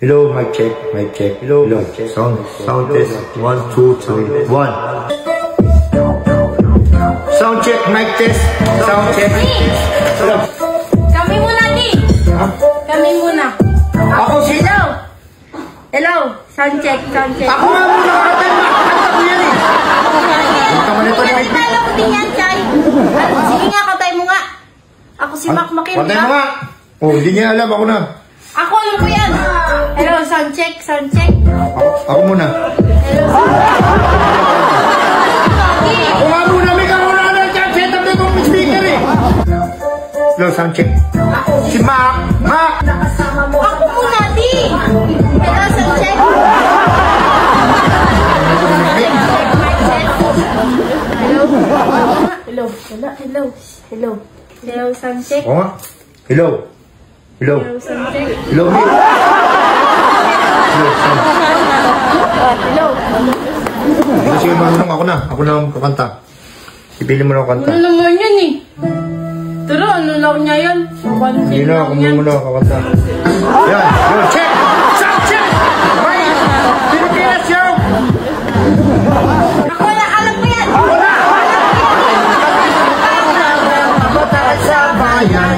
Hello, mic check, mic check. Hello, check. Sound test. 1, 2, 3, 1. Sound check, mic test. Sound check. Hello. Kami muna, Di. Kami muna. Ako si... Hello. Sound check, sound check. Ako nga muna. Kanta ko yan eh. Kanta mo nito ni Mike. Kala ko din yan, Chay. Sige nga, kantay mo nga. Ako si Mac Makin. Kantay mo nga. Oh, hindi niya alam. Ako na. Ako, alam ko yan. Hello, sound check, sound check. Ako muna. Hello, sound check. Ako nga muna. May ka muna na dyan. Set up na itong speaker eh. Hello, sound check. Si Mac. Mac. Ako muna, Di. Hello, sound check. Hello. Hello. Hello. Hello. Hello. Hello, sound check. Oo nga. Hello. Hello. Hello, sound check. Hello, Mick. Hello. Sige, marunong ako na. Ako na ang kakanta. Ipili mo na ang kanta. Ano naman yan eh? Turo, ano lang niya yan? Hindi na, ako muna ang kakanta. Yan. Yun. Check! Sound check! May Pilipinas yung! Ako na, alam ko yan! Matagal sa bayan.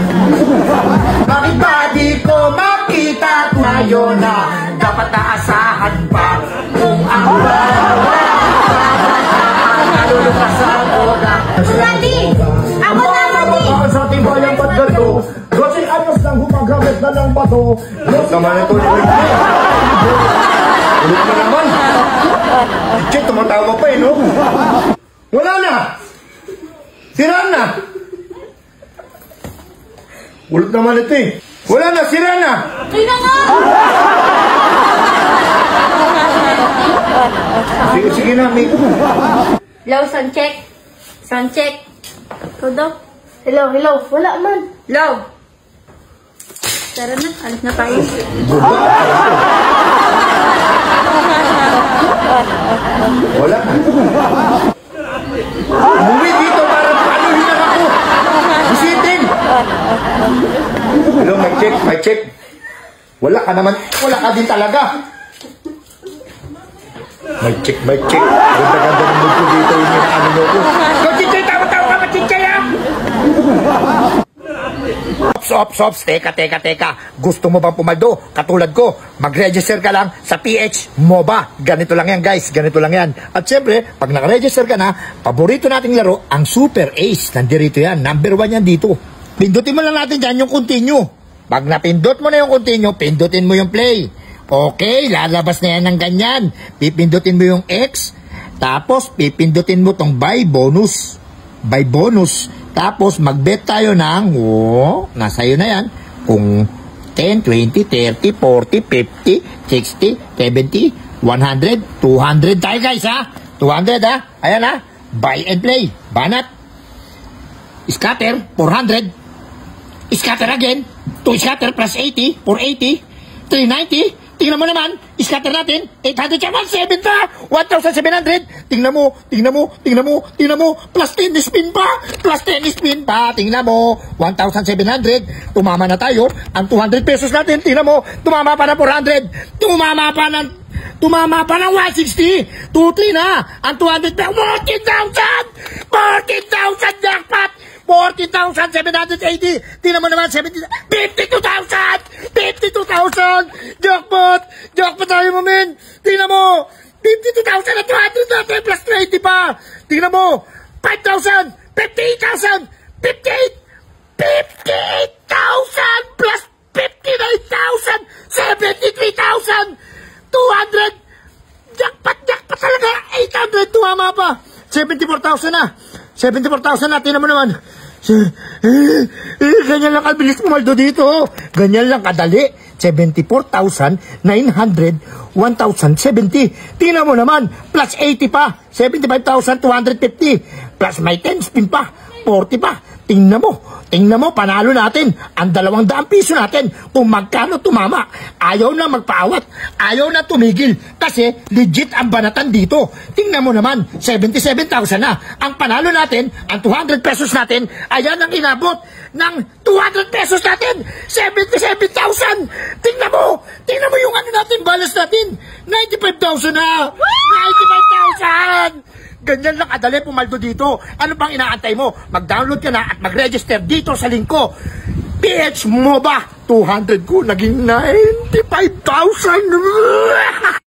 Bakit ba di ko makita ngayon na dapat naasahan pa kung ang bawat nalulungkas sa boga. Madi! Ako na, Madi! Sa ating bayan ba't ganito? 12 anyos lang humagamit na ng bato. Naman ito ulit na naman. Che, tumatawa pa eh, no? Wala na! Sira na! Ulit naman ito eh. Wala na, sira na! Kaya nga! Sige, sige na, Mick. Hello, sound check. Sound check. Ikaw daw. Hello, hello. Wala man. Hello. Tara na, alis na tayo. Wala na. Umuwi dito para paluhin lang ako. Bisitin. Hello, mic check, mic check. Wala ka naman. Wala ka din talaga. Mic check, mic check. Ganda-ganda ng mood ko dito. Yung ano mo ko. Go, Chinchay! Tawa-tawa ka, Chinchay, ha? Ops, teka. Gusto mo bang pumaldo? Katulad ko, mag-register ka lang sa PH MOBA. Ganito lang yan, guys. Ganito lang yan. At syempre, pag naka-register ka na, paborito nating laro, ang Super Ace. Nandirito yan. Number 1 yan dito. Pindutin mo lang natin dyan yung continue. Pag napindot mo na yung continue, pindutin mo yung play. Okay, lalabas na yan ng ganyan. Pipindutin mo yung X. Tapos, pipindutin mo tong buy bonus. Buy bonus. Tapos, mag-bet tayo ng, nasa iyo na yan, kung 10, 20, 30, 40, 50, 60, 70, 100, 200 tayo guys ha. 200 ha. Ayan ha. Buy and play. Banat. Scatter, 400. Scatter again. 2 scatter plus 80, 480, 390. Tingnan mo naman, scatter natin, 800 siya, 1,700 pa, 1,700. Tingnan mo, plus 10 spin pa, tingnan mo, 1,700. Tumama na tayo, ang 200 pesos natin, tingnan mo, tumama pa na 400, tumama pa ng 160, 2,3 na, ang 200 pesos, 14,000 jackpot, 40,780. Tingnan mo naman, 52,000! Jackpot tayo mo, men! Tingnan mo! 52,000 at 200 natin plus 20 pa! Tingnan mo! 5,000! 58,000! 58,000 plus 59,000! 73,000! 200! Jackpot talaga! 800! Tumama pa! 74,000 na! 74,000 na, tingnan mo naman. Ganyan lang kabilis pumaldo dito. Ganyan lang kadali. 74,900, 1,070. Tingnan mo naman, plus 80 pa. 75,250. Plus may 10 spin pa. 40 pa. Tingnan mo, panalo natin ang 200 piso natin kung magkano tumama. Ayaw na magpaawat, ayaw na tumigil kasi legit ang banatan dito. Tingnan mo naman, 77,000 na. Ang panalo natin, ang 200 pesos natin, ayan ang inabot ng 200 pesos natin, 77,000. Tingnan mo, tingnan mo yung ano natin, balas natin. 95,000 na. 95,000! Ganyan lang kadali pumaldo dito. Ano pang inaantay mo? Mag-download ka na at mag-register dito sa link ko. PH MOBA 200 ko naging 95,000.